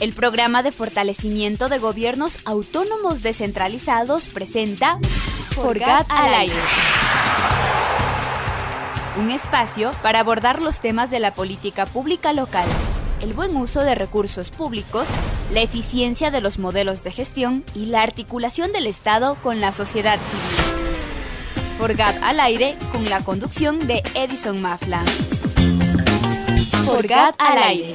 El programa de fortalecimiento de gobiernos autónomos descentralizados presenta FORGAD al aire. Un espacio para abordar los temas de la política pública local, el buen uso de recursos públicos, la eficiencia de los modelos de gestión y la articulación del Estado con la sociedad civil. FORGAD al aire con la conducción de Edison Mafla. FORGAD al aire.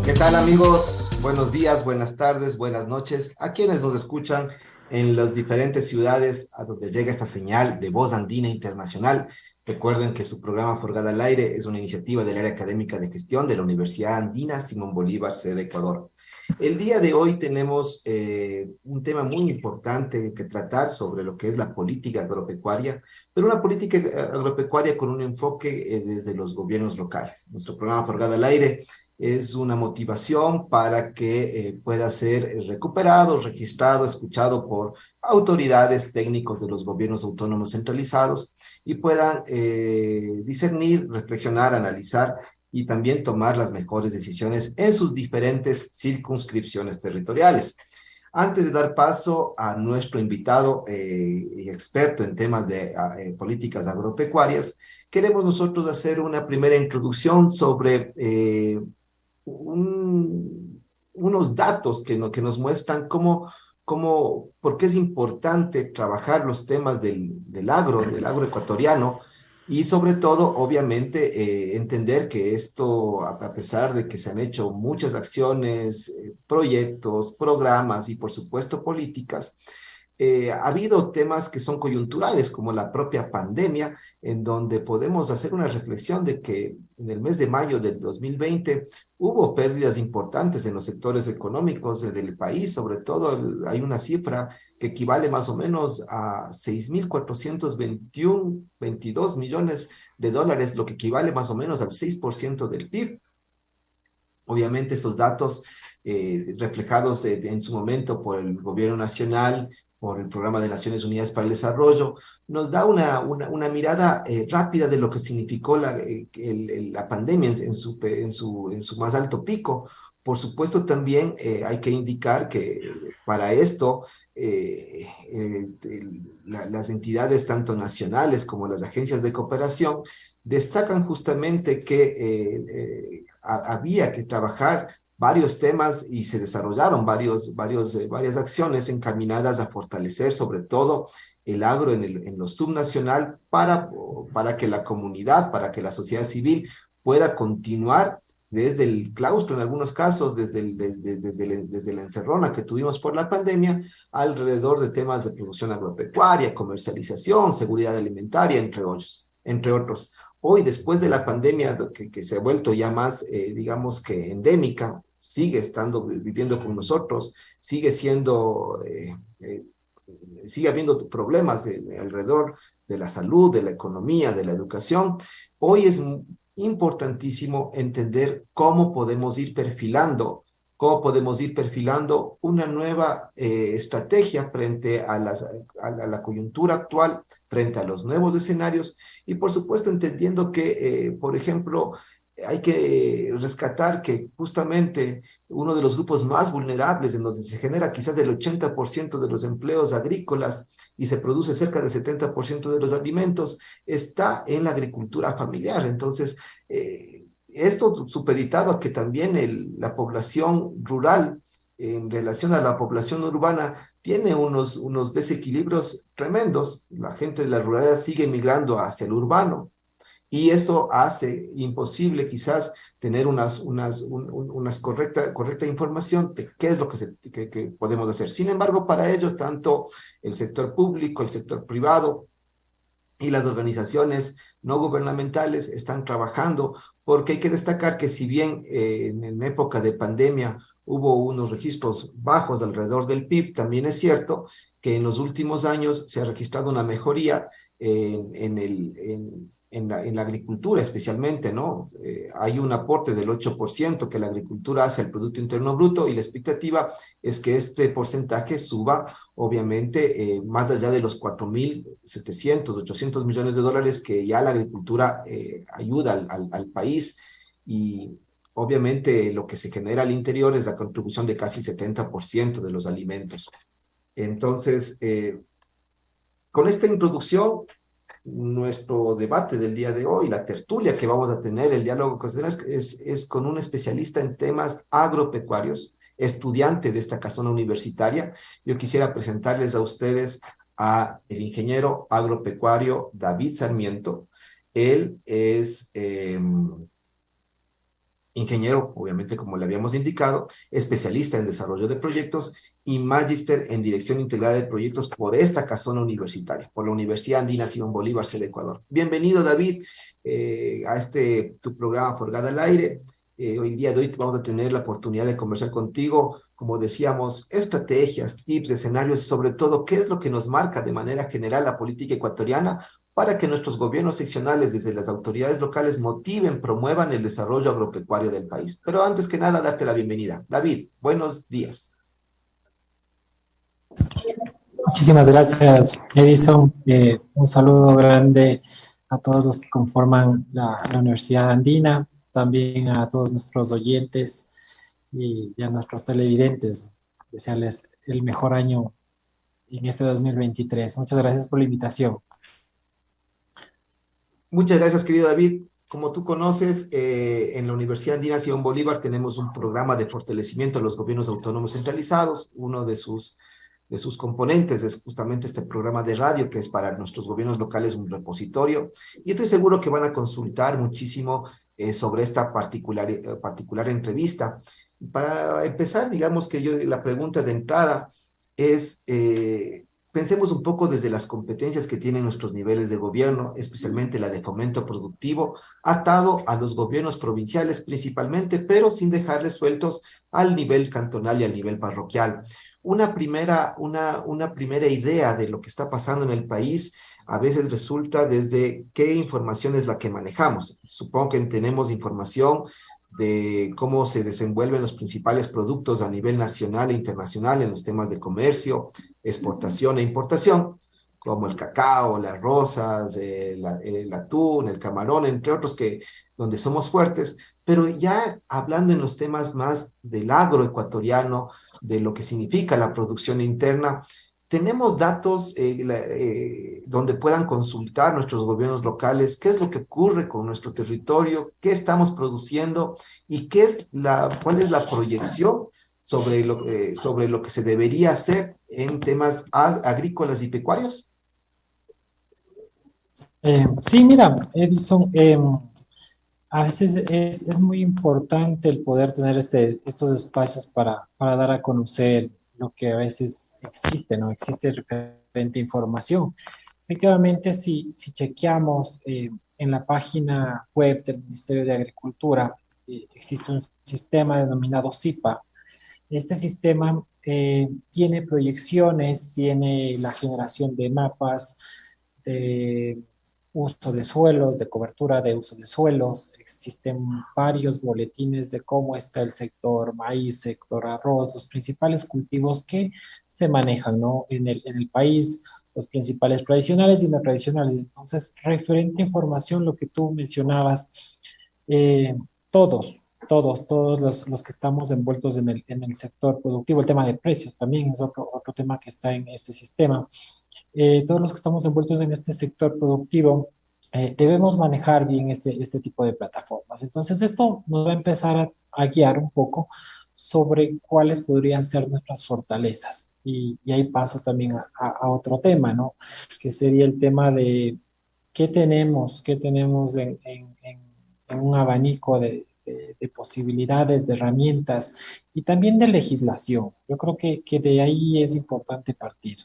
¿Qué tal, amigos? Buenos días, buenas tardes, buenas noches a quienes nos escuchan en las diferentes ciudades a donde llega esta señal de Voz Andina Internacional. Recuerden que su programa FORGAD al aire es una iniciativa del área académica de gestión de la Universidad Andina Simón Bolívar, sede Ecuador. El día de hoy tenemos un tema muy importante que tratar sobre lo que es la política agropecuaria, pero una política agropecuaria con un enfoque desde los gobiernos locales. Nuestro programa FORGAD al aire es una motivación para que pueda ser recuperado, registrado, escuchado por autoridades técnicos de los gobiernos autónomos centralizados y puedan discernir, reflexionar, analizar y también tomar las mejores decisiones en sus diferentes circunscripciones territoriales. Antes de dar paso a nuestro invitado y experto en temas de políticas agropecuarias, queremos nosotros hacer una primera introducción sobre unos datos que nos muestran por qué es importante trabajar los temas del agro ecuatoriano y sobre todo, obviamente, entender que esto, a pesar de que se han hecho muchas acciones, proyectos, programas y por supuesto políticas, ha habido temas que son coyunturales, como la propia pandemia, en donde podemos hacer una reflexión de que en el mes de mayo del 2020 hubo pérdidas importantes en los sectores económicos del país. Sobre todo hay una cifra que equivale más o menos a 6.422 millones de dólares, lo que equivale más o menos al 6% del PIB. Obviamente estos datos reflejados en su momento por el gobierno nacional, por el Programa de Naciones Unidas para el Desarrollo, nos da una mirada rápida de lo que significó la pandemia en su más alto pico. Por supuesto, también hay que indicar que para esto las entidades tanto nacionales como las agencias de cooperación destacan justamente que había que trabajar varios temas y se desarrollaron varias acciones encaminadas a fortalecer sobre todo el agro en lo subnacional para que la comunidad, para que la sociedad civil pueda continuar desde el claustro, en algunos casos, desde la encerrona que tuvimos por la pandemia, alrededor de temas de producción agropecuaria, comercialización, seguridad alimentaria, entre otros. Hoy, después de la pandemia, que se ha vuelto ya más, digamos que endémica, sigue viviendo con nosotros, sigue habiendo problemas alrededor de la salud, de la economía, de la educación. Hoy es importantísimo entender cómo podemos ir perfilando una nueva estrategia frente a la coyuntura actual, frente a los nuevos escenarios y por supuesto entendiendo que, por ejemplo, hay que rescatar que justamente uno de los grupos más vulnerables en donde se genera quizás el 80% de los empleos agrícolas y se produce cerca del 70% de los alimentos, está en la agricultura familiar. Entonces, esto supeditado a que también la población rural en relación a la población urbana tiene unos desequilibrios tremendos. La gente de la ruralidad sigue migrando hacia el urbano y esto hace imposible quizás tener una correcta información de qué es lo que podemos hacer. Sin embargo, para ello, tanto el sector público, el sector privado y las organizaciones no gubernamentales están trabajando, porque hay que destacar que si bien en época de pandemia hubo unos registros bajos alrededor del PIB, también es cierto que en los últimos años se ha registrado una mejoría en en la agricultura especialmente, ¿no? Hay un aporte del 8% que la agricultura hace al Producto Interno Bruto y la expectativa es que este porcentaje suba, obviamente, más allá de los 4.700, 800 millones de dólares que ya la agricultura ayuda al país y obviamente lo que se genera al interior es la contribución de casi el 70% de los alimentos. Entonces, con esta introducción, nuestro debate del día de hoy, la tertulia que vamos a tener, el diálogo es con un especialista en temas agropecuarios, estudiante de esta casona universitaria. Yo quisiera presentarles a ustedes a el ingeniero agropecuario David Sarmiento. Él es ingeniero, obviamente, como le habíamos indicado, especialista en desarrollo de proyectos y magíster en dirección integrada de proyectos por esta casona universitaria, por la Universidad Andina Simón Bolívar, sede Ecuador. Bienvenido, David, a tu programa Forgada al Aire. Hoy día de hoy vamos a tener la oportunidad de conversar contigo, como decíamos, estrategias, tips, escenarios, y sobre todo, qué es lo que nos marca de manera general la política ecuatoriana para que nuestros gobiernos seccionales desde las autoridades locales motiven, promuevan el desarrollo agropecuario del país. Pero antes que nada, darte la bienvenida. David, buenos días. Muchísimas gracias, Edison. Un saludo grande a todos los que conforman la Universidad Andina, también a todos nuestros oyentes y a nuestros televidentes. Desearles el mejor año en este 2023. Muchas gracias por la invitación. Muchas gracias, querido David. Como tú conoces, en la Universidad Andina Simón Bolívar tenemos un programa de fortalecimiento de los gobiernos autónomos centralizados. Uno de sus componentes es justamente este programa de radio, que es para nuestros gobiernos locales un repositorio. Y estoy seguro que van a consultar muchísimo sobre esta particular entrevista. Para empezar, digamos que la pregunta de entrada es... pensemos un poco desde las competencias que tienen nuestros niveles de gobierno, especialmente la de fomento productivo, atado a los gobiernos provinciales principalmente, pero sin dejarles sueltos al nivel cantonal y al nivel parroquial. Una primera idea de lo que está pasando en el país a veces resulta desde qué información es la que manejamos. Supongo que tenemos información de cómo se desenvuelven los principales productos a nivel nacional e internacional en los temas de comercio, exportación e importación, como el cacao, las rosas, el atún, el camarón, entre otros, donde somos fuertes, pero ya hablando en los temas más del agroecuatoriano, de lo que significa la producción interna, tenemos datos donde puedan consultar nuestros gobiernos locales qué es lo que ocurre con nuestro territorio, qué estamos produciendo y cuál es la proyección sobre lo que se debería hacer en temas agrícolas y pecuarios. Sí, mira, Edison, a veces es muy importante el poder tener estos espacios para dar a conocer lo que a veces existe, ¿no? Existe referente información. Efectivamente, si chequeamos en la página web del Ministerio de Agricultura, existe un sistema denominado SIPA. Este sistema tiene proyecciones, tiene la generación de mapas, de uso de suelos, de cobertura de uso de suelos. Existen varios boletines de cómo está el sector maíz, sector arroz, los principales cultivos que se manejan, ¿no? en el país, los principales tradicionales y no tradicionales. Entonces, referente a información, lo que tú mencionabas, todos los que estamos envueltos en el sector productivo, el tema de precios también es otro tema que está en este sistema. Todos los que estamos envueltos en este sector productivo, debemos manejar bien este tipo de plataformas. Entonces, esto nos va a empezar a guiar un poco sobre cuáles podrían ser nuestras fortalezas. Y ahí paso también a otro tema, ¿no? Que sería el tema de qué tenemos en un abanico de posibilidades, de herramientas y también de legislación. Yo creo que de ahí es importante partir.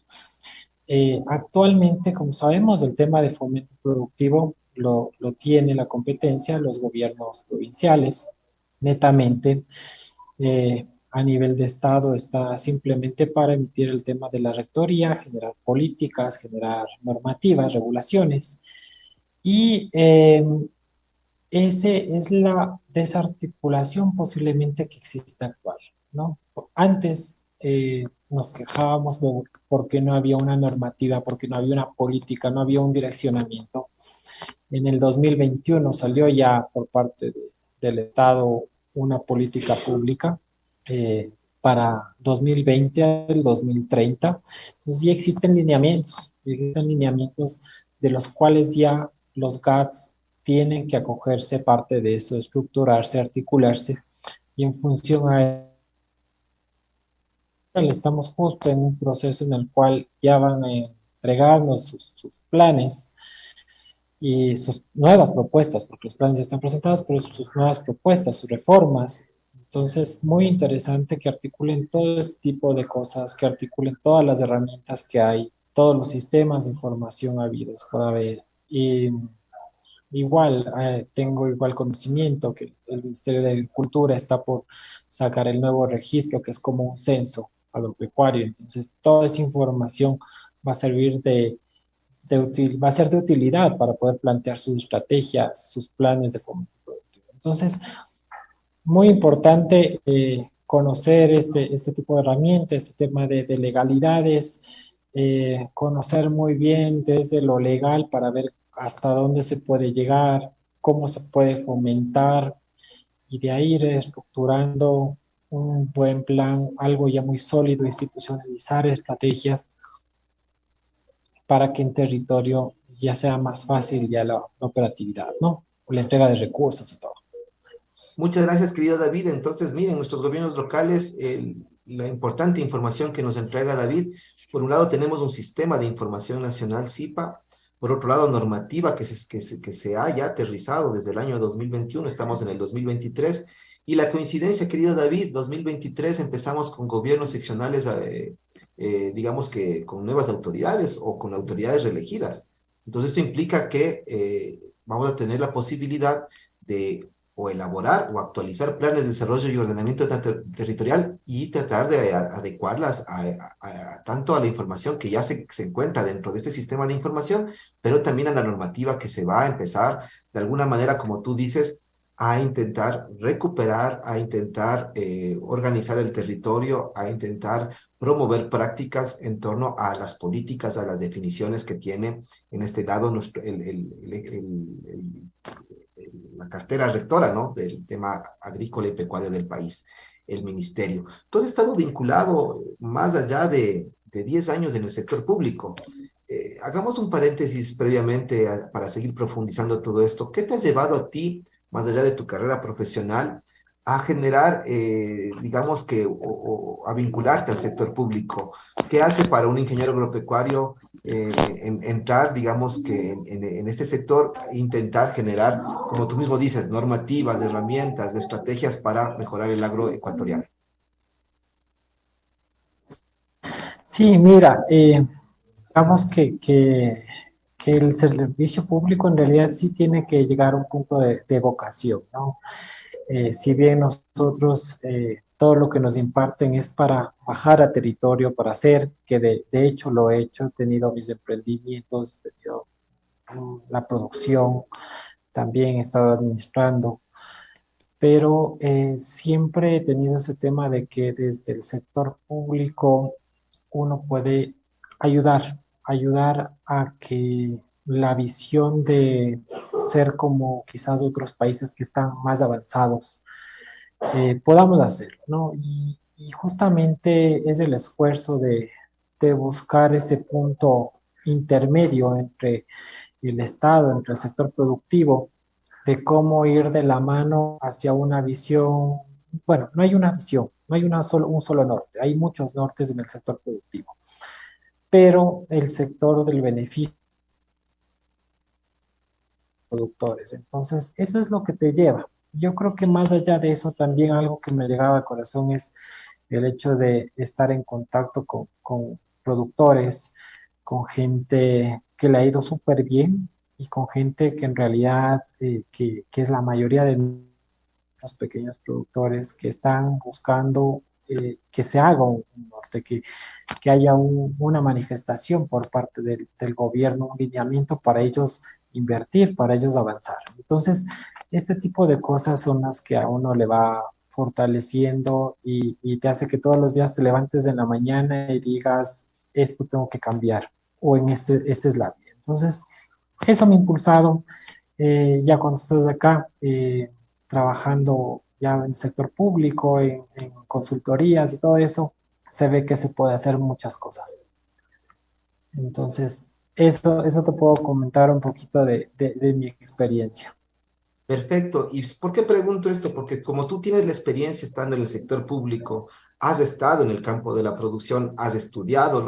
Actualmente, como sabemos, el tema de fomento productivo lo tiene la competencia los gobiernos provinciales, netamente. A nivel de Estado está simplemente para emitir el tema de la rectoría, generar políticas, generar normativas, regulaciones. Y ese es la desarticulación posiblemente que existe actual, ¿no? Antes nos quejábamos porque no había una normativa, porque no había una política, no había un direccionamiento. En el 2021 salió ya por parte del Estado una política pública para 2020 al 2030. Entonces ya existen lineamientos de los cuales ya los GATS tienen que acogerse parte de eso, estructurarse, articularse, y en función a él estamos justo en un proceso en el cual ya van a entregarnos sus planes y sus nuevas propuestas, porque los planes ya están presentados, pero sus nuevas propuestas, sus reformas. Entonces, muy interesante que articulen todo este tipo de cosas, que articulen todas las herramientas que hay, todos los sistemas de información habidos por haber. Y igual, tengo igual conocimiento que el Ministerio de Agricultura está por sacar el nuevo registro, que es como un censo agropecuario. Entonces, toda esa información va a servir va a ser de utilidad para poder plantear sus estrategias, sus planes de fomento productivo. Entonces, muy importante conocer este tipo de herramientas, este tema de legalidades, conocer muy bien desde lo legal para ver hasta dónde se puede llegar, cómo se puede fomentar y de ahí ir estructurando un buen plan, algo ya muy sólido, institucionalizar estrategias para que en territorio ya sea más fácil ya la operatividad, ¿no? La entrega de recursos y todo. Muchas gracias, querido David. Entonces, miren, nuestros gobiernos locales, la importante información que nos entrega David, por un lado tenemos un sistema de información nacional, SIPA, por otro lado normativa que se ha ya aterrizado desde el año 2021, estamos en el 2023, y la coincidencia, querido David, 2023 empezamos con gobiernos seccionales, digamos que con nuevas autoridades o con autoridades reelegidas. Entonces, esto implica que vamos a tener la posibilidad de o elaborar o actualizar planes de desarrollo y ordenamiento territorial y tratar de adecuarlas tanto a la información que ya se encuentra dentro de este sistema de información, pero también a la normativa que se va a empezar, de alguna manera, como tú dices, a intentar recuperar, a intentar organizar el territorio, a intentar promover prácticas en torno a las políticas, a las definiciones que tiene en este lado nuestro, la cartera rectora, ¿no? Del tema agrícola y pecuario del país, el ministerio. Entonces, estamos vinculados más allá de 10 años en el sector público. Hagamos un paréntesis previamente para seguir profundizando todo esto. ¿Qué te ha llevado a ti, más allá de tu carrera profesional, a generar, digamos que, a vincularte al sector público? ¿Qué hace para un ingeniero agropecuario entrar, digamos que en este sector, e intentar generar, como tú mismo dices, normativas, herramientas, de estrategias para mejorar el agro ecuatoriano? Sí, mira, digamos que el servicio público en realidad sí tiene que llegar a un punto de vocación, ¿no? Si bien nosotros todo lo que nos imparten es para bajar a territorio, para hacer, que de hecho lo he hecho, he tenido mis emprendimientos, he tenido la producción, también he estado administrando, pero siempre he tenido ese tema de que desde el sector público uno puede ayudar a que la visión de ser como quizás otros países que están más avanzados, podamos hacerlo, ¿no? Y justamente es el esfuerzo de buscar ese punto intermedio entre el Estado, entre el sector productivo, de cómo ir de la mano hacia una visión. Bueno, no hay una visión, no hay un solo norte, hay muchos nortes en el sector productivo, pero el sector del beneficio productores. Entonces, eso es lo que te lleva. Yo creo que más allá de eso, también algo que me llegaba al corazón es el hecho de estar en contacto con productores, con gente que le ha ido súper bien y con gente que en realidad, que es la mayoría de los pequeños productores que están buscando que se haga un norte, que haya una manifestación por parte del gobierno, un lineamiento para ellos invertir para ellos avanzar. Entonces, este tipo de cosas son las que a uno le va fortaleciendo y te hace que todos los días te levantes en la mañana y digas, esto tengo que cambiar, o en esta es la vía. Entonces, eso me ha impulsado, ya cuando estoy acá, trabajando ya en el sector público, en consultorías y todo eso, se ve que se puede hacer muchas cosas. Entonces, eso te puedo comentar un poquito de mi experiencia. Perfecto. ¿Y por qué pregunto esto? Porque como tú tienes la experiencia estando en el sector público, has estado en el campo de la producción, has estudiado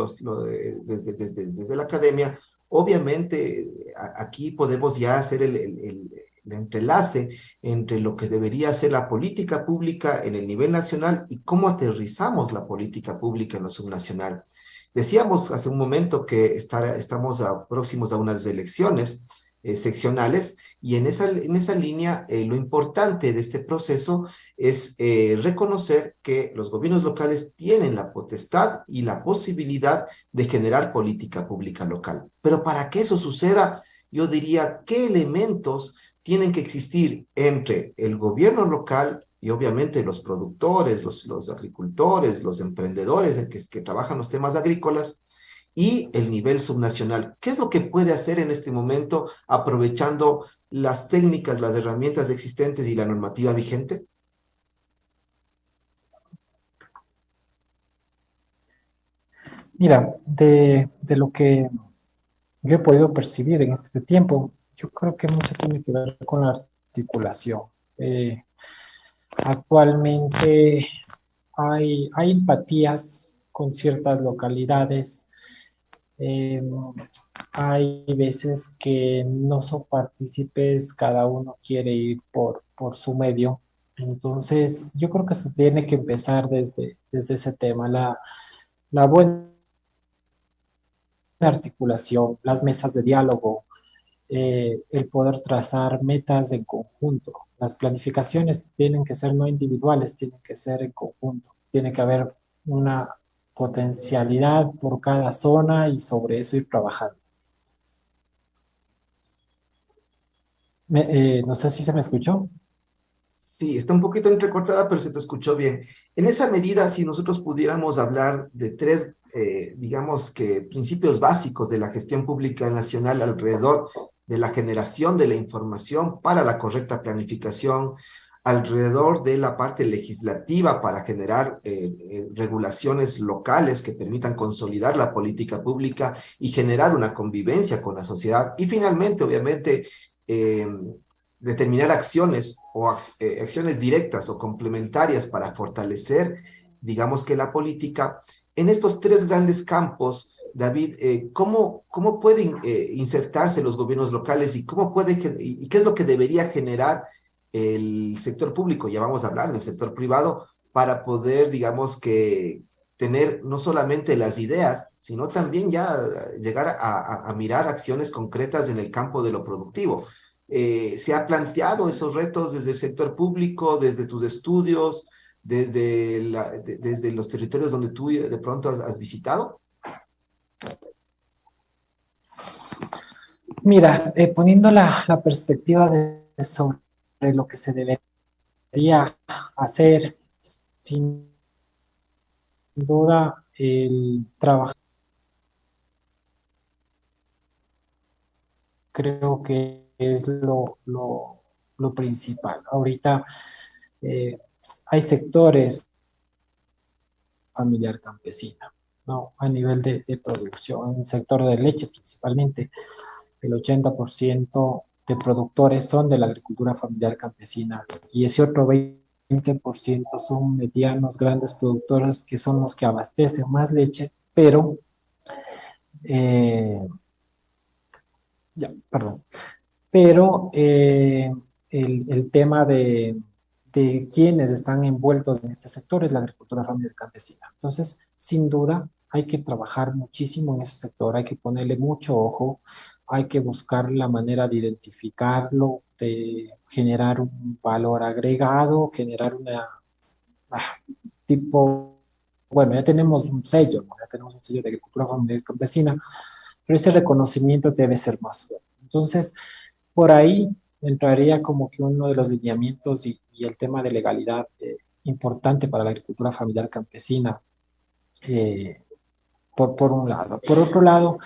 desde la academia, obviamente aquí podemos ya hacer el entrelace entre lo que debería ser la política pública en el nivel nacional y cómo aterrizamos la política pública en lo subnacional. Decíamos hace un momento que estamos próximos a unas elecciones seccionales y en esa línea lo importante de este proceso es reconocer que los gobiernos locales tienen la potestad y la posibilidad de generar política pública local. Pero para que eso suceda, yo diría, ¿qué elementos tienen que existir entre el gobierno local y obviamente los productores, los agricultores, los emprendedores que trabajan los temas agrícolas y el nivel subnacional? ¿Qué es lo que puede hacer en este momento aprovechando las técnicas, las herramientas existentes y la normativa vigente? Mira, de lo que yo he podido percibir en este tiempo, yo creo que mucho tiene que ver con la articulación. Actualmente hay empatías con ciertas localidades. Hay veces que no son partícipes, cada uno quiere ir por su medio. Entonces, yo creo que se tiene que empezar desde ese tema, la buena articulación, las mesas de diálogo, el poder trazar metas en conjunto. Las planificaciones tienen que ser no individuales, tienen que ser en conjunto. Tiene que haber una potencialidad por cada zona y sobre eso ir trabajando. No sé si se me escuchó. Sí, está un poquito entrecortada, pero se te escuchó bien. En esa medida, si nosotros pudiéramos hablar de tres, digamos que principios básicos de la gestión pública nacional alrededor de la generación de la información para la correcta planificación, alrededor de la parte legislativa para generar regulaciones locales que permitan consolidar la política pública y generar una convivencia con la sociedad. Y finalmente, obviamente, eh, determinar acciones o acciones directas o complementarias para fortalecer, digamos que la política. En estos tres grandes campos, David, ¿cómo pueden insertarse los gobiernos locales y y qué es lo que debería generar el sector público? Ya vamos a hablar del sector privado para poder, digamos que tener no solamente las ideas, sino también ya llegar a mirar acciones concretas en el campo de lo productivo. ¿Se ha planteado esos retos desde el sector público, desde tus estudios, desde los territorios donde tú de pronto has visitado? Mira, poniendo la perspectiva sobre lo que se debería hacer, sin duda, el trabajo creo que es lo principal. Ahorita hay sectores familiar campesina, ¿no? A nivel de producción, en el sector de leche principalmente, el 80% de productores son de la agricultura familiar campesina y ese otro 20% son medianos, grandes productores que son los que abastecen más leche, pero perdón, pero el tema de quienes están envueltos en este sector es la agricultura familiar campesina. Entonces, sin duda, hay que trabajar muchísimo en ese sector, hay que ponerle mucho ojo, hay que buscar la manera de identificarlo, de generar un valor agregado, generar una tipo, bueno, ya tenemos un sello, ¿no? Ya tenemos un sello de agricultura familiar campesina, pero ese reconocimiento debe ser más fuerte. Entonces, por ahí entraría como que uno de los lineamientos y el tema de legalidad importante para la agricultura familiar campesina, eh, por un lado. Por otro lado,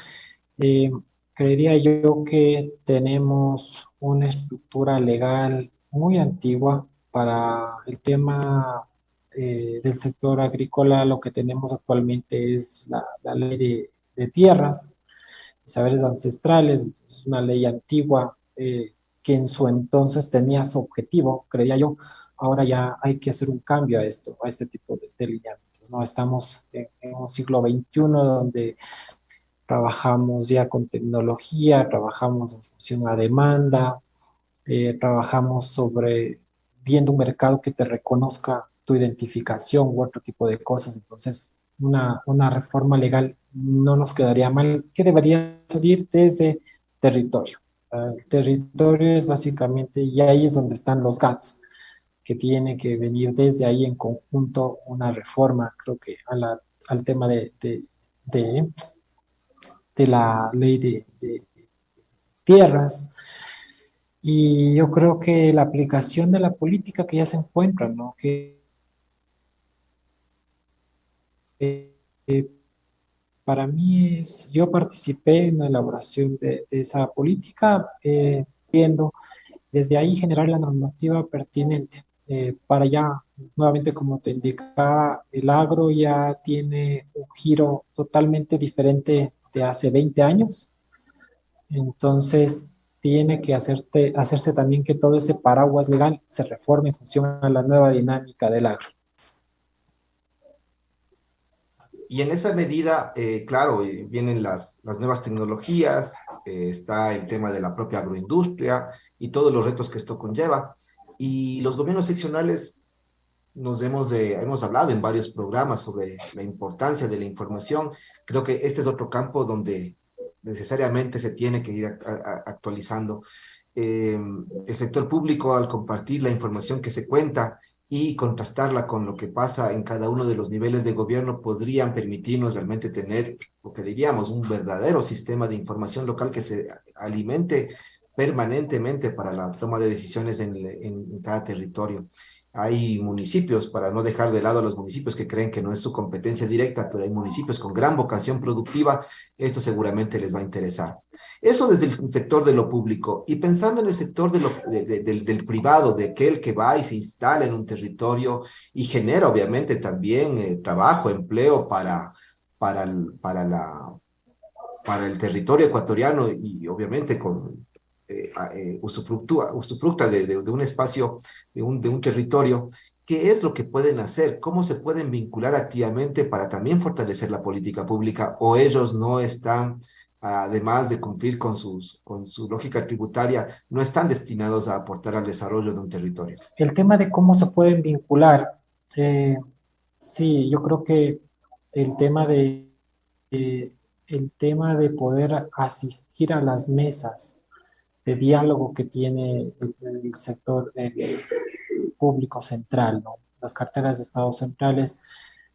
eh, creería yo que tenemos una estructura legal muy antigua para el tema del sector agrícola. Lo que tenemos actualmente es la ley de tierras, saberes ancestrales, entonces una ley antigua que en su entonces tenía su objetivo, creía yo. Ahora ya hay que hacer un cambio a esto, a este tipo de lineamientos, ¿no? Estamos en un siglo XXI donde trabajamos ya con tecnología, trabajamos en función a demanda, trabajamos sobre viendo un mercado que te reconozca tu identificación u otro tipo de cosas. Entonces, una reforma legal no nos quedaría mal, que debería salir desde territorio. El territorio es básicamente, y ahí es donde están los GATS, que tiene que venir desde ahí en conjunto una reforma, creo que al tema de, de la ley de tierras. Y yo creo que la aplicación de la política que ya se encuentra, ¿no? Que eh, para mí es, yo participé en la elaboración de esa política, viendo desde ahí generar la normativa pertinente. Para ya, nuevamente como te indicaba, el agro ya tiene un giro totalmente diferente de hace 20 años. Entonces, tiene que hacerse también que todo ese paraguas legal se reforme en función a la nueva dinámica del agro. Y en esa medida, claro, vienen las nuevas tecnologías, está el tema de la propia agroindustria y todos los retos que esto conlleva. Y los gobiernos seccionales hemos hablado en varios programas sobre la importancia de la información. Creo que este es otro campo donde necesariamente se tiene que ir actualizando. El sector público, al compartir la información que se cuenta y contrastarla con lo que pasa en cada uno de los niveles de gobierno, podrían permitirnos realmente tener, lo que diríamos, un verdadero sistema de información local que se alimente permanentemente para la toma de decisiones en cada territorio. Hay municipios, para no dejar de lado a los municipios que creen que no es su competencia directa, pero hay municipios con gran vocación productiva, esto seguramente les va a interesar. Eso desde el sector de lo público. Y pensando en el sector del privado, de aquel que va y se instala en un territorio y genera obviamente también trabajo, empleo para el territorio ecuatoriano y obviamente con usufructa de un espacio, de un territorio. ¿Qué es lo que pueden hacer? ¿Cómo se pueden vincular activamente para también fortalecer la política pública? ¿O ellos no están, además de cumplir con su lógica tributaria, no están destinados a aportar al desarrollo de un territorio? El tema de cómo se pueden vincular, eh, sí, yo creo que el tema eh, el tema de poder asistir a las mesas de diálogo que tiene el sector público central, ¿no? Las carteras de Estado centrales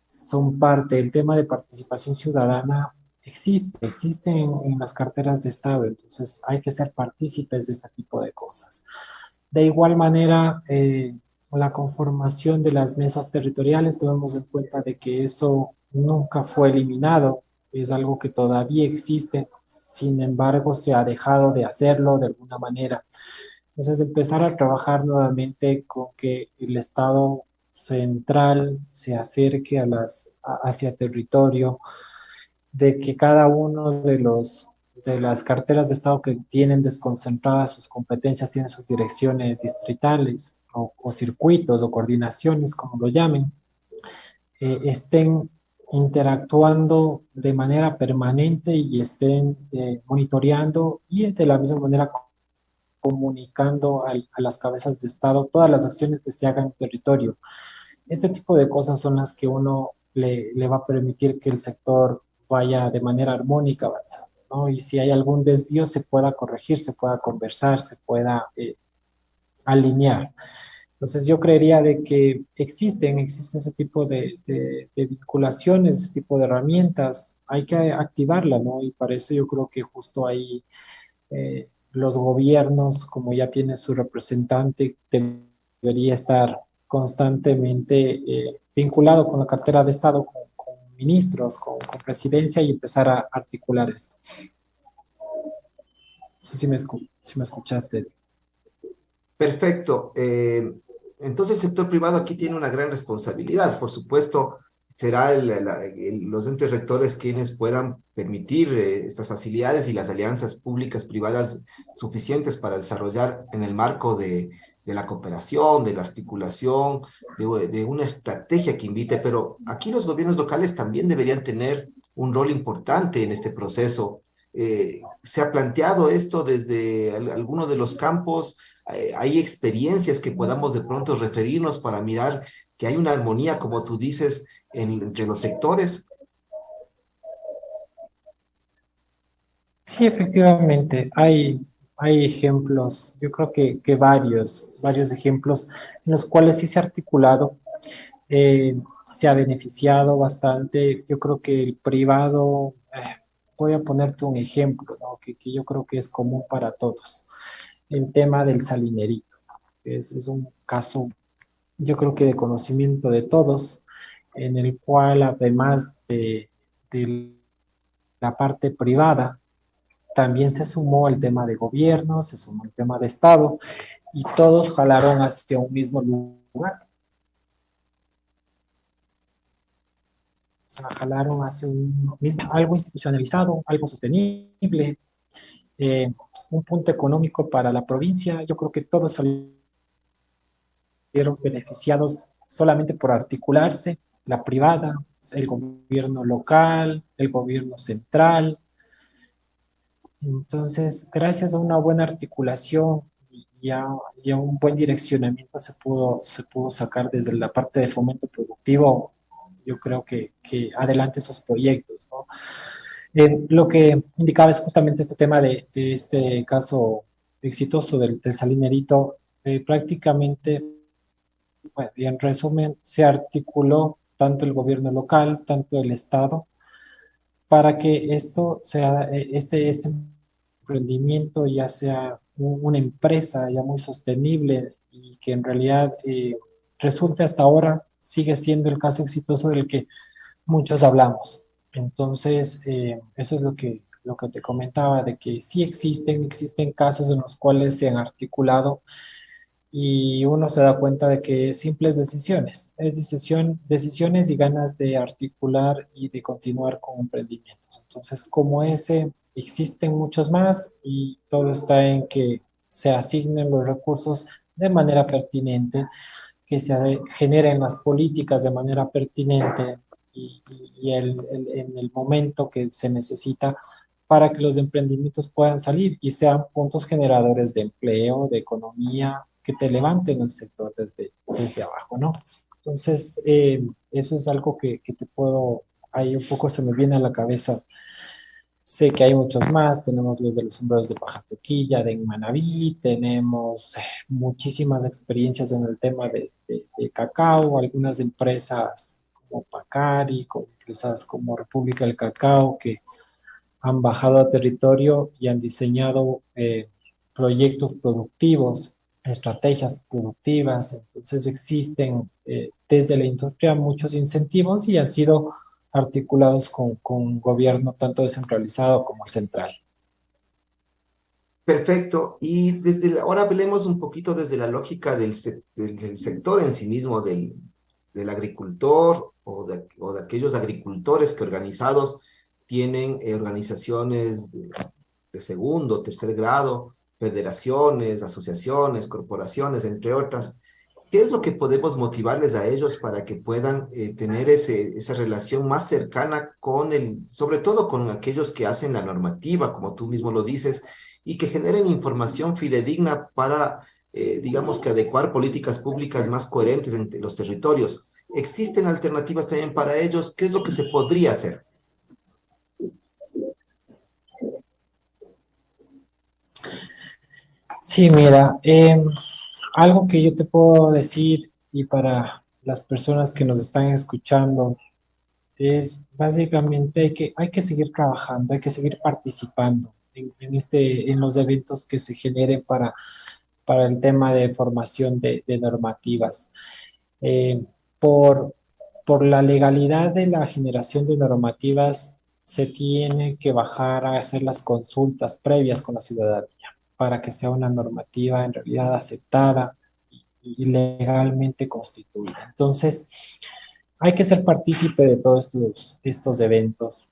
son parte del tema de participación ciudadana. Existe en las carteras de Estado, entonces hay que ser partícipes de este tipo de cosas. De igual manera, la conformación de las mesas territoriales, tomemos en cuenta de que eso nunca fue eliminado, es algo que todavía existe, sin embargo se ha dejado de hacerlo de alguna manera. Entonces empezar a trabajar nuevamente con que el Estado central se acerque hacia territorio, de que cada uno de las carteras de Estado que tienen desconcentradas sus competencias, tienen sus direcciones distritales o circuitos o coordinaciones, como lo llamen, estén interactuando de manera permanente y estén monitoreando y de la misma manera comunicando a las cabezas de Estado todas las acciones que se hagan en territorio. Este tipo de cosas son las que uno le va a permitir que el sector vaya de manera armónica avanzando, ¿no? Y si hay algún desvío se pueda corregir, se pueda conversar, se pueda alinear. Entonces yo creería de que existe ese tipo de vinculaciones, ese tipo de herramientas, hay que activarla, ¿no? Y para eso yo creo que justo ahí los gobiernos, como ya tiene su representante, debería estar constantemente vinculado con la cartera de Estado, con ministros, con presidencia y empezar a articular esto. No sé si me escuchaste. Perfecto. Entonces el sector privado aquí tiene una gran responsabilidad. Por supuesto, será los entes rectores quienes puedan permitir estas facilidades y las alianzas públicas privadas suficientes para desarrollar en el marco de la cooperación, de la articulación, de una estrategia que invite. Pero aquí los gobiernos locales también deberían tener un rol importante en este proceso. ¿Se ha planteado esto desde alguno de los campos? ¿Hay experiencias que podamos de pronto referirnos para mirar que hay una armonía, como tú dices, entre los sectores? Sí, efectivamente, hay ejemplos, yo creo que varios ejemplos en los cuales sí se ha articulado, eh, se ha beneficiado bastante. Yo creo que el privado, voy a ponerte un ejemplo, ¿no? Que yo creo que es común para todos, el tema del salinerito. Es un caso, yo creo que de conocimiento de todos, en el cual además de la parte privada, también se sumó el tema de gobierno, se sumó el tema de Estado, y todos jalaron hacia un mismo lugar. O sea, jalaron hacia un mismo, algo institucionalizado, algo sostenible, un punto económico para la provincia. Yo creo que todos salieron beneficiados solamente por articularse, la privada, el gobierno local, el gobierno central. Entonces, gracias a una buena articulación y a un buen direccionamiento se pudo sacar desde la parte de fomento productivo, yo creo que adelante esos proyectos, ¿no? Lo que indicaba es justamente este tema de este caso exitoso del Salinerito. Prácticamente, bueno, y en resumen, se articuló tanto el gobierno local, tanto el Estado, para que esto sea, este emprendimiento ya sea una empresa ya muy sostenible y que en realidad resulte hasta ahora, sigue siendo el caso exitoso del que muchos hablamos. Entonces, eso es lo que te comentaba, de que sí existen casos en los cuales se han articulado y uno se da cuenta de que es simples decisiones, decisiones y ganas de articular y de continuar con emprendimientos. Entonces, como ese, existen muchos más y todo está en que se asignen los recursos de manera pertinente, que se generen las políticas de manera pertinente y en el momento que se necesita para que los emprendimientos puedan salir y sean puntos generadores de empleo, de economía, que te levanten el sector desde abajo, ¿no? Entonces, eso es algo que te puedo, ahí un poco se me viene a la cabeza. Sé que hay muchos más, tenemos los de los sombreros de paja toquilla, de Manaví, tenemos muchísimas experiencias en el tema de cacao, algunas empresas como Pacari, como empresas como República del Cacao, que han bajado a territorio y han diseñado proyectos productivos, estrategias productivas. Entonces existen desde la industria muchos incentivos y han sido articulados con gobierno tanto descentralizado como central. Perfecto. Y ahora hablemos un poquito desde la lógica del sector en sí mismo, del agricultor o de aquellos agricultores que organizados tienen organizaciones de segundo, tercer grado, federaciones, asociaciones, corporaciones, entre otras. ¿Qué es lo que podemos motivarles a ellos para que puedan tener esa relación más cercana sobre todo con aquellos que hacen la normativa, como tú mismo lo dices, y que generen información fidedigna para, digamos, que adecuar políticas públicas más coherentes entre los territorios? ¿Existen alternativas también para ellos? ¿Qué es lo que se podría hacer? Sí, mira, algo que yo te puedo decir y para las personas que nos están escuchando es básicamente hay que seguir trabajando, hay que seguir participando. en los eventos que se generen para el tema de formación de normativas. Eh, por, por la legalidad de la generación de normativas, se tiene que bajar a hacer las consultas previas con la ciudadanía para que sea una normativa en realidad aceptada y legalmente constituida. Entonces, hay que ser partícipe de todos estos eventos.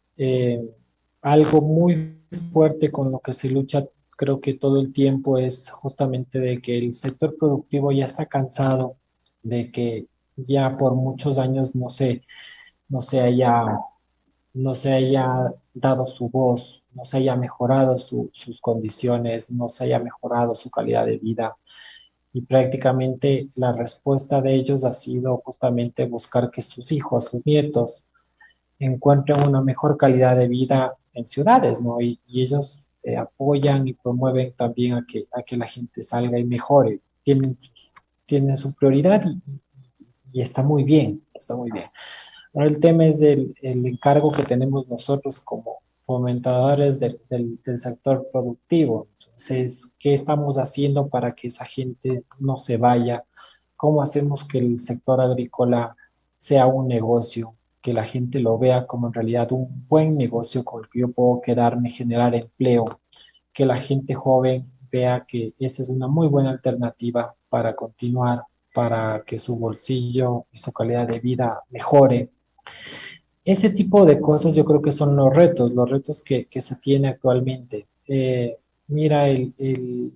Algo muy fuerte con lo que se lucha, creo que todo el tiempo, es justamente de que el sector productivo ya está cansado de que ya por muchos años no se haya, no se haya dado su voz, no se haya mejorado sus condiciones, no se haya mejorado su calidad de vida. Y prácticamente la respuesta de ellos ha sido justamente buscar que sus hijos, sus nietos, encuentren una mejor calidad de vida en ciudades, ¿no? Y ellos apoyan y promueven también a que la gente salga y mejore. Tienen su prioridad y está muy bien, está muy bien. Ahora el tema es el encargo que tenemos nosotros como fomentadores del sector productivo. Entonces, ¿qué estamos haciendo para que esa gente no se vaya? ¿Cómo hacemos que el sector agrícola sea un negocio, que la gente lo vea como en realidad un buen negocio con el que yo puedo quedarme, generar empleo, que la gente joven vea que esa es una muy buena alternativa para continuar, para que su bolsillo y su calidad de vida mejore? Ese tipo de cosas yo creo que son los retos que se tiene actualmente. Mira, del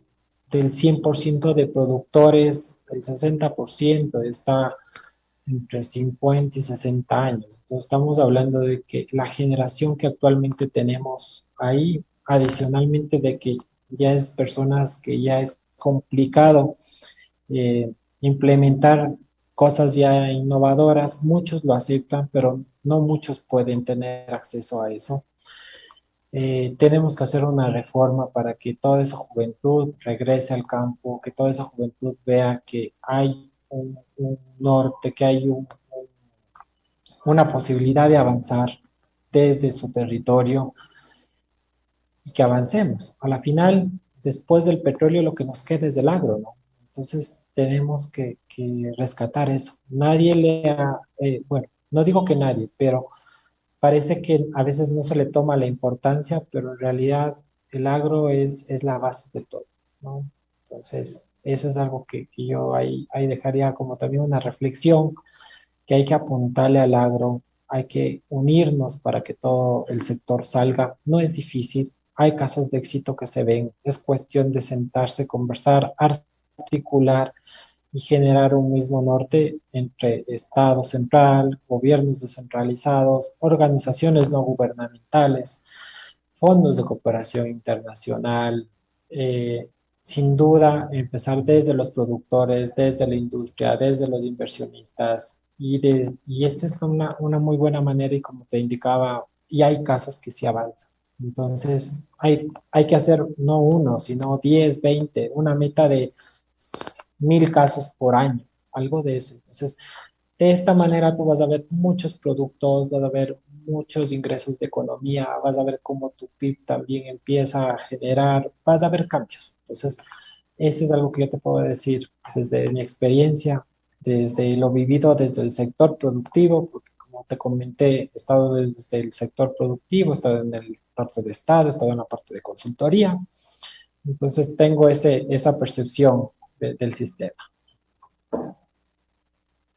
100% de productores, el 60% está entre 50 y 60 años. Entonces estamos hablando de que la generación que actualmente tenemos ahí, adicionalmente de que ya es personas que ya es complicado implementar cosas ya innovadoras, muchos lo aceptan, pero no muchos pueden tener acceso a eso. Tenemos que hacer una reforma para que toda esa juventud regrese al campo, que toda esa juventud vea que hay un norte, que hay una posibilidad de avanzar desde su territorio y que avancemos. A la final, después del petróleo, lo que nos queda es el agro, ¿no? Entonces tenemos que rescatar eso. Nadie bueno, no digo que nadie, pero parece que a veces no se le toma la importancia, pero en realidad el agro es la base de todo, ¿no? Entonces, eso es algo que yo ahí dejaría como también una reflexión, que hay que apuntarle al agro, hay que unirnos para que todo el sector salga. No es difícil, hay casos de éxito que se ven, es cuestión de sentarse, conversar, articular y generar un mismo norte entre Estado central, gobiernos descentralizados, organizaciones no gubernamentales, fondos de cooperación internacional. Sin duda, empezar desde los productores, desde la industria, desde los inversionistas. Y esta es una muy buena manera y como te indicaba, y hay casos que sí avanzan. Entonces, hay que hacer no uno, sino 10, 20, una meta de 1000 casos por año, algo de eso. Entonces, de esta manera tú vas a ver muchos productos, vas a ver muchos ingresos de economía, vas a ver cómo tu PIB también empieza a generar, vas a ver cambios. Entonces, eso es algo que yo te puedo decir desde mi experiencia, desde lo vivido desde el sector productivo, porque como te comenté, he estado desde el sector productivo, he estado en la parte de Estado, he estado en la parte de consultoría. Entonces, tengo esa percepción del sistema.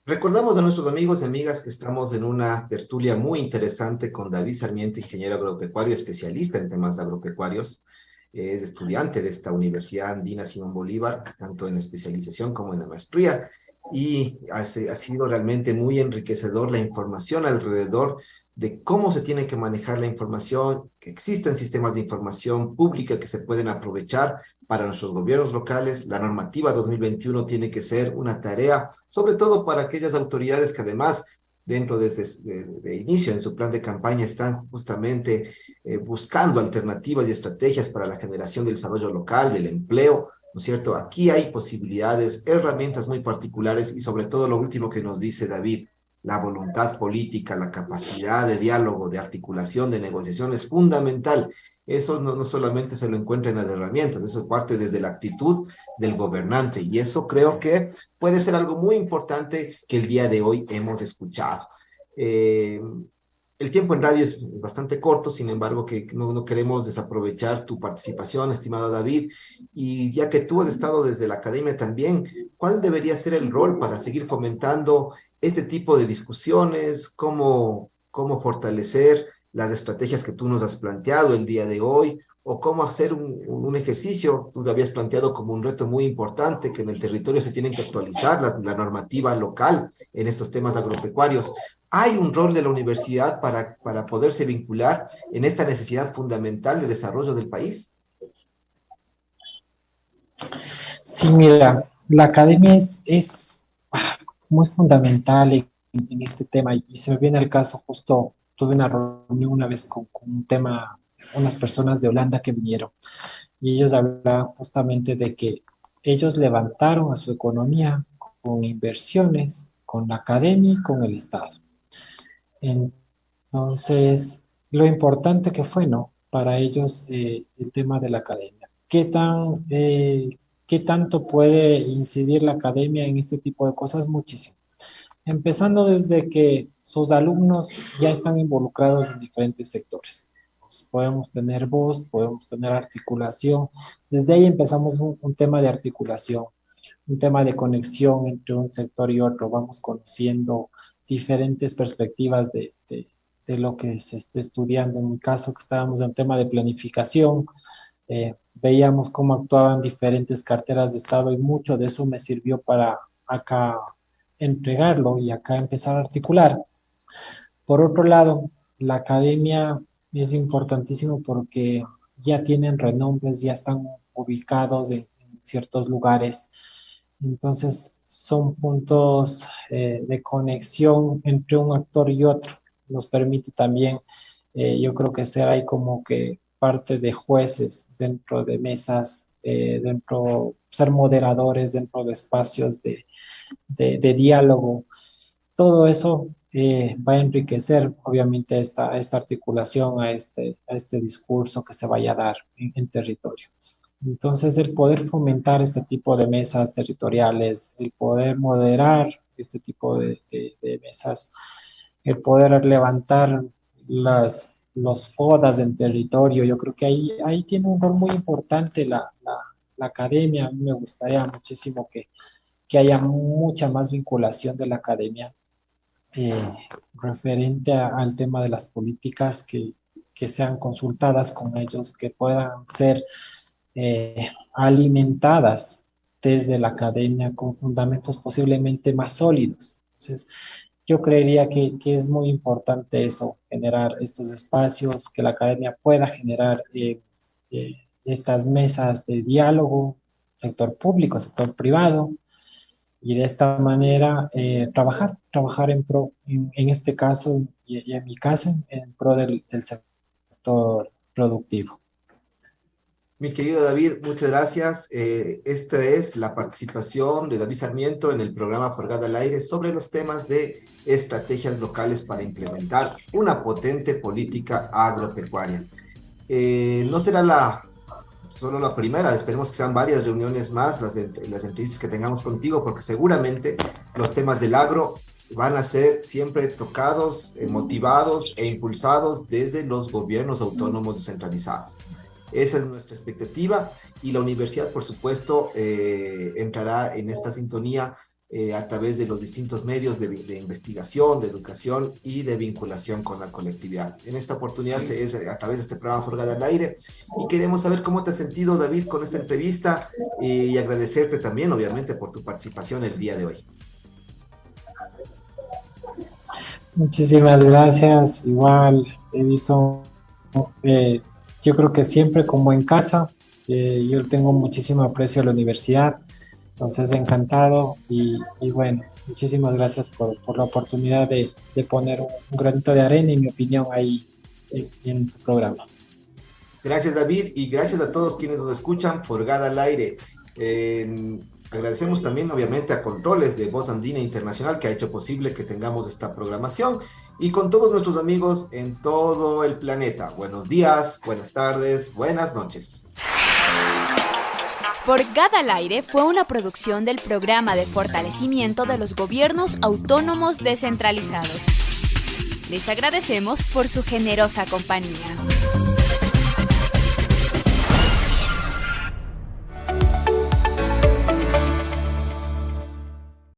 Recordamos a nuestros amigos y amigas que estamos en una tertulia muy interesante con David Sarmiento, ingeniero agropecuario, especialista en temas agropecuarios. Es estudiante de esta Universidad Andina Simón Bolívar, tanto en la especialización como en la maestría, y ha sido realmente muy enriquecedor la información alrededor de cómo se tiene que manejar la información, que existen sistemas de información pública que se pueden aprovechar para nuestros gobiernos locales. La normativa 2021 tiene que ser una tarea, sobre todo para aquellas autoridades que además, dentro de inicio en su plan de campaña, están justamente buscando alternativas y estrategias para la generación del desarrollo local, del empleo, ¿no es cierto? Aquí hay posibilidades, herramientas muy particulares y sobre todo lo último que nos dice David, la voluntad política, la capacidad de diálogo, de articulación, de negociación es fundamental. Eso no solamente se lo encuentra en las herramientas, eso parte desde la actitud del gobernante y eso creo que puede ser algo muy importante que el día de hoy hemos escuchado. El tiempo en radio es bastante corto, sin embargo, que no queremos desaprovechar tu participación, estimado David, y ya que tú has estado desde la academia también, ¿cuál debería ser el rol para seguir fomentando este tipo de discusiones? ¿Cómo fortalecer las estrategias que tú nos has planteado el día de hoy? ¿O cómo hacer un ejercicio? Tú lo habías planteado como un reto muy importante, que en el territorio se tienen que actualizar la normativa local en estos temas agropecuarios. ¿Hay un rol de la universidad para poderse vincular en esta necesidad fundamental de desarrollo del país? Sí, mira, la academia es muy fundamental en este tema y se me viene al caso justo, tuve una reunión una vez con un tema, unas personas de Holanda que vinieron y ellos hablaban justamente de que ellos levantaron a su economía con inversiones, con la academia y con el Estado. Entonces, lo importante que fue, ¿no? Para ellos el tema de la academia. ¿Qué tanto puede incidir la academia en este tipo de cosas? Muchísimo. Empezando desde que sus alumnos ya están involucrados en diferentes sectores. Pues podemos tener voz, podemos tener articulación. Desde ahí empezamos un tema de articulación, un tema de conexión entre un sector y otro. Vamos conociendo diferentes perspectivas de lo que se esté estudiando. En mi caso, que estábamos en un tema de planificación, veíamos cómo actuaban diferentes carteras de Estado y mucho de eso me sirvió para acá entregarlo y acá empezar a articular. Por otro lado, la academia es importantísimo porque ya tienen renombres, ya están ubicados en ciertos lugares. Entonces, son puntos de conexión entre un actor y otro. Nos permite también, yo creo que ser ahí como que parte de jueces dentro de mesas, ser moderadores dentro de espacios de diálogo. Todo eso va a enriquecer, obviamente, esta articulación a este discurso que se vaya a dar en territorio. Entonces, el poder fomentar este tipo de mesas territoriales, el poder moderar este tipo de mesas, el poder levantar los FODAs en territorio, yo creo que ahí tiene un rol muy importante la academia. A mí me gustaría muchísimo que haya mucha más vinculación de la academia referente al tema de las políticas que sean consultadas con ellos, que puedan ser alimentadas desde la academia con fundamentos posiblemente más sólidos. Entonces, yo creería que es muy importante eso, generar estos espacios, que la academia pueda generar estas mesas de diálogo, sector público, sector privado, y de esta manera trabajar en este caso y en mi caso, en pro del sector productivo. Mi querido David, muchas gracias. Esta es la participación de David Sarmiento en el programa Forgada al Aire sobre los temas de estrategias locales para implementar una potente política agropecuaria. No será solo la primera, esperemos que sean varias reuniones más, las entrevistas que tengamos contigo, porque seguramente los temas del agro van a ser siempre tocados, motivados e impulsados desde los gobiernos autónomos descentralizados. Esa es nuestra expectativa y la universidad, por supuesto, entrará en esta sintonía a través de los distintos medios de investigación, de educación y de vinculación con la colectividad. En esta oportunidad es a través de este programa Forgada al Aire y queremos saber cómo te has sentido, David, con esta entrevista y agradecerte también, obviamente, por tu participación el día de hoy. Muchísimas gracias, igual, Edison. Yo creo que siempre como en casa, yo tengo muchísimo aprecio a la universidad, entonces encantado y bueno, muchísimas gracias por la oportunidad de poner un granito de arena y mi opinión ahí en tu programa. Gracias, David, y gracias a todos quienes nos escuchan. Forgada al Aire. Agradecemos también, obviamente, a Controles de Voz Andina Internacional, que ha hecho posible que tengamos esta programación, y con todos nuestros amigos en todo el planeta. Buenos días, buenas tardes, buenas noches. Por GAD al Aire fue una producción del Programa de Fortalecimiento de los Gobiernos Autónomos Descentralizados. Les agradecemos por su generosa compañía.